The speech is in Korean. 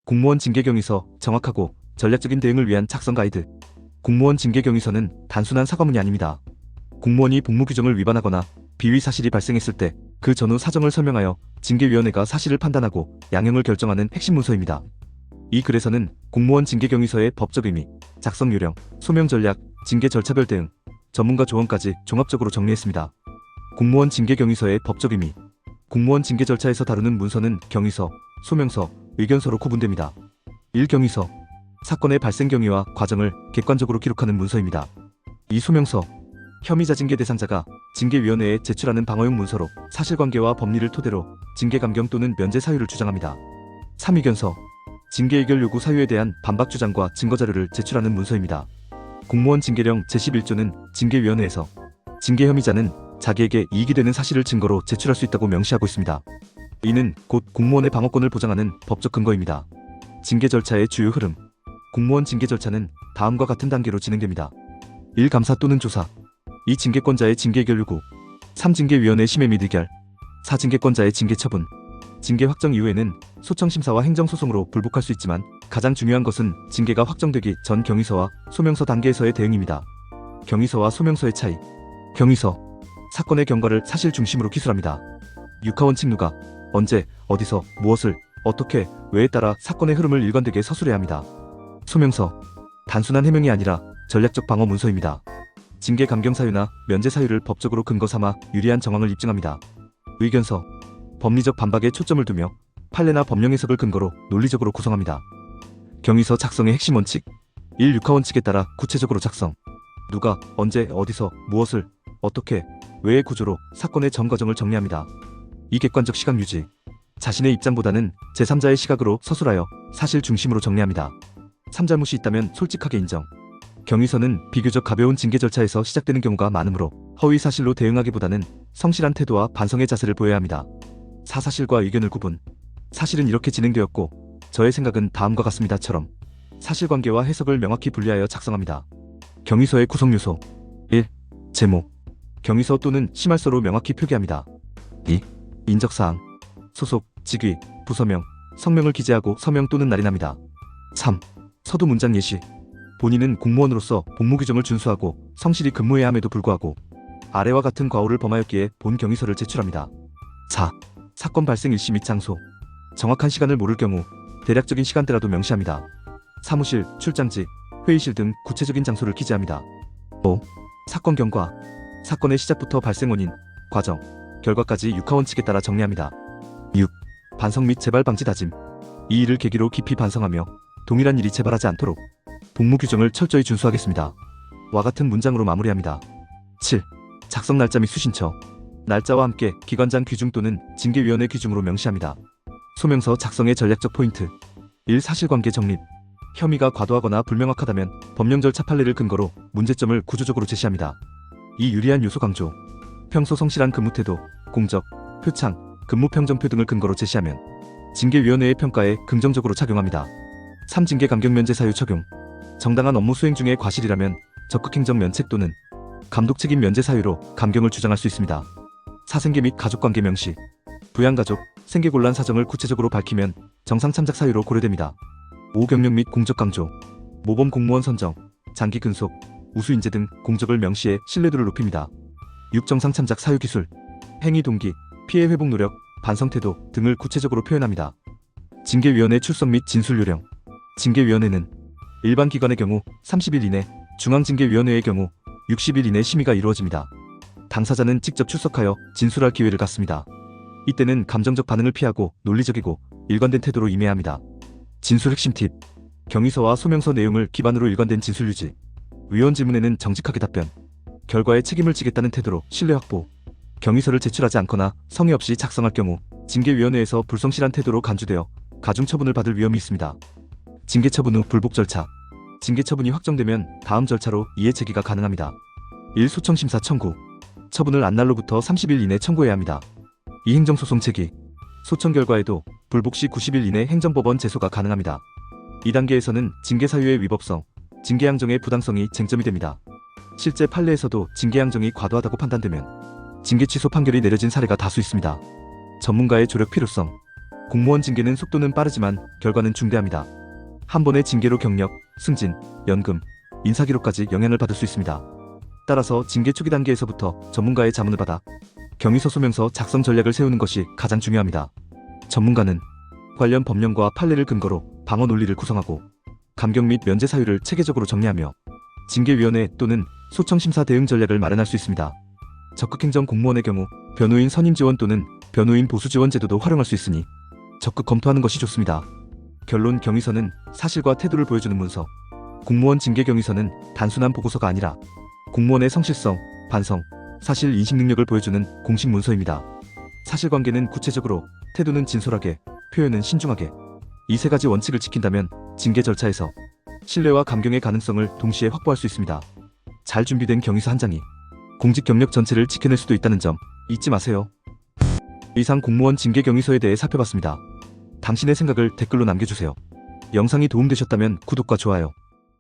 공무원 징계경위서 정확하고 전략적인 대응을 위한 작성 가이드. 공무원 징계경위서는 단순한 사과문이 아닙니다. 공무원이 복무규정을 위반하거나 비위 사실이 발생했을 때 그 전후 사정을 설명하여 징계위원회가 사실을 판단하고 양형을 결정하는 핵심 문서입니다. 이 글에서는 공무원 징계경위서의 법적 의미, 작성 요령, 소명 전략, 징계 절차별 대응, 전문가 조언까지 종합적으로 정리했습니다. 공무원 징계경위서의 법적 의미. 공무원 징계 절차에서 다루는 문서는 경위서, 소명서, 의견서로 구분됩니다. 1. 경위서. 사건의 발생 경위와 과정을 객관적으로 기록하는 문서입니다. 2. 소명서. 혐의자 징계 대상자가 징계위원회에 제출하는 방어용 문서로 사실관계와 법리를 토대로 징계 감경 또는 면제 사유를 주장합니다. 3. 의견서. 징계 의결 요구 사유에 대한 반박 주장과 증거 자료를 제출하는 문서입니다. 공무원 징계령 제11조는 징계위원회에서 징계 혐의자는 자기에게 이익이 되는 사실을 증거로 제출할 수 있다고 명시하고 있습니다. 이는 곧 공무원의 방어권을 보장하는 법적 근거입니다. 징계 절차의 주요 흐름. 공무원 징계 절차는 다음과 같은 단계로 진행됩니다. 1. 감사 또는 조사. 2. 징계권자의 징계 의결 요구. 3. 징계위원회 심의 및 의결. 4. 징계권자의 징계 처분. 징계 확정 이후에는 소청심사와 행정소송으로 불복할 수 있지만 가장 중요한 것은 징계가 확정되기 전 경위서와 소명서 단계에서의 대응입니다. 경위서와 소명서의 차이. 경위서. 사건의 경과를 사실 중심으로 기술합니다. 육하원칙 누가, 언제, 어디서, 무엇을, 어떻게, 왜에 따라 사건의 흐름을 일관되게 서술해야 합니다. 소명서. 단순한 해명이 아니라 전략적 방어 문서입니다. 징계 감경 사유나 면제 사유를 법적으로 근거 삼아 유리한 정황을 입증합니다. 의견서. 법리적 반박에 초점을 두며 판례나 법령 해석을 근거로 논리적으로 구성합니다. 경위서 작성의 핵심 원칙. 1. 육하원칙에 따라 구체적으로 작성. 누가, 언제, 어디서, 무엇을, 어떻게, 왜의 구조로 사건의 전 과정을 정리합니다. 2. 객관적 시각 유지. 자신의 입장보다는 제3자의 시각으로 서술하여 사실 중심으로 정리합니다. 3. 잘못이 있다면 솔직하게 인정. 경위서는 비교적 가벼운 징계 절차에서 시작되는 경우가 많으므로 허위 사실로 대응하기보다는 성실한 태도와 반성의 자세를 보여야 합니다. 4. 사실과 의견을 구분. 사실은 이렇게 진행되었고 저의 생각은 다음과 같습니다처럼 사실관계와 해석을 명확히 분리하여 작성합니다. 경위서의 구성요소. 1. 제목. 경위서 또는 심할서로 명확히 표기합니다. 2. 인적사항. 소속, 직위, 부서명, 성명을 기재하고 서명 또는 날인합니다. 3. 서두 문장 예시. 본인은 공무원으로서 복무규정을 준수하고 성실히 근무해야 함에도 불구하고 아래와 같은 과오를 범하였기에 본 경위서를 제출합니다. 4. 사건 발생 일시 및 장소. 정확한 시간을 모를 경우 대략적인 시간대라도 명시합니다. 사무실, 출장지, 회의실 등 구체적인 장소를 기재합니다. 5. 사건 경과. 사건의 시작부터 발생 원인, 과정, 결과까지 육하원칙에 따라 정리합니다. 6. 반성 및 재발 방지 다짐. 이 일을 계기로 깊이 반성하며 동일한 일이 재발하지 않도록 복무규정을 철저히 준수하겠습니다. 와 같은 문장으로 마무리합니다. 7. 작성 날짜 및 수신처. 날짜와 함께 기관장 규중 또는 징계위원회 규중으로 명시합니다. 소명서 작성의 전략적 포인트. 1. 사실관계 정립. 혐의가 과도하거나 불명확하다면 법령 절차 판례를 근거로 문제점을 구조적으로 제시합니다. 2. 유리한 요소 강조. 평소 성실한 근무태도, 공적, 표창, 근무평점표 등을 근거로 제시하면 징계위원회의 평가에 긍정적으로 작용합니다. 3. 징계 감경 면제 사유 적용. 정당한 업무 수행 중에 과실이라면 적극행정 면책 또는 감독 책임 면제 사유로 감경을 주장할 수 있습니다. 4. 생계 및 가족관계 명시. 부양가족, 생계곤란 사정을 구체적으로 밝히면 정상 참작 사유로 고려됩니다. 5. 경력 및 공적 강조. 모범 공무원 선정, 장기 근속, 우수 인재 등 공적을 명시해 신뢰도를 높입니다. 6. 정상 참작 사유 기술. 행위 동기, 피해 회복 노력, 반성 태도 등을 구체적으로 표현합니다. 징계위원회 출석 및 진술 요령. 징계위원회는 일반 기관의 경우 30일 이내, 중앙징계위원회의 경우 60일 이내 심의가 이루어집니다. 당사자는 직접 출석하여 진술할 기회를 갖습니다. 이때는 감정적 반응을 피하고 논리적이고 일관된 태도로 임해야 합니다. 진술 핵심 팁. 경위서와 소명서 내용을 기반으로 일관된 진술 유지. 위원 질문에는 정직하게 답변. 결과에 책임을 지겠다는 태도로 신뢰 확보. 경위서를 제출하지 않거나 성의 없이 작성할 경우 징계위원회에서 불성실한 태도로 간주되어 가중 처분을 받을 위험이 있습니다. 징계 처분 후 불복 절차. 징계 처분이 확정되면 다음 절차로 이해 제기가 가능합니다. 1. 소청심사 청구. 처분을 안 날로부터 30일 이내 청구해야 합니다. 2. 행정소송 제기. 소청 결과에도 불복 시 90일 이내 행정법원 제소가 가능합니다. 이 단계에서는 징계 사유의 위법성, 징계 양정의 부당성이 쟁점이 됩니다. 실제 판례에서도 징계 양정이 과도하다고 판단되면 징계 취소 판결이 내려진 사례가 다수 있습니다. 전문가의 조력 필요성. 공무원 징계는 속도는 빠르지만 결과는 중대합니다. 한 번의 징계로 경력, 승진, 연금, 인사기록까지 영향을 받을 수 있습니다. 따라서 징계 초기 단계에서부터 전문가의 자문을 받아 경위서 소명서 작성 전략을 세우는 것이 가장 중요합니다. 전문가는 관련 법령과 판례를 근거로 방어 논리를 구성하고 감경 및 면제 사유를 체계적으로 정리하며 징계위원회 또는 소청심사 대응 전략을 마련할 수 있습니다. 적극행정 공무원의 경우 변호인 선임 지원 또는 변호인 보수 지원 제도도 활용할 수 있으니 적극 검토하는 것이 좋습니다. 결론 경위서는 사실과 태도를 보여주는 문서. 공무원 징계 경위서는 단순한 보고서가 아니라 공무원의 성실성, 반성, 사실 인식 능력을 보여주는 공식 문서입니다. 사실관계는 구체적으로, 태도는 진솔하게, 표현은 신중하게. 이 세 가지 원칙을 지킨다면 징계 절차에서 신뢰와 감경의 가능성을 동시에 확보할 수 있습니다. 잘 준비된 경위서 한 장이 공직 경력 전체를 지켜낼 수도 있다는 점 잊지 마세요. 이상 공무원 징계 경위서에 대해 살펴봤습니다. 당신의 생각을 댓글로 남겨주세요. 영상이 도움되셨다면 구독과 좋아요,